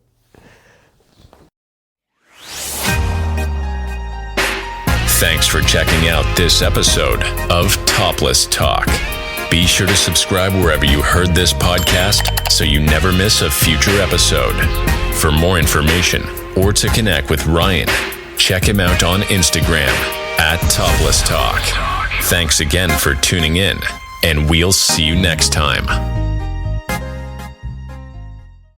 Thanks for checking out this episode of Topless Talk. Be sure to subscribe wherever you heard this podcast so you never miss a future episode. For more information or to connect with Ryan, check him out on Instagram @ToplessTalk. Thanks again for tuning in, and we'll see you next time.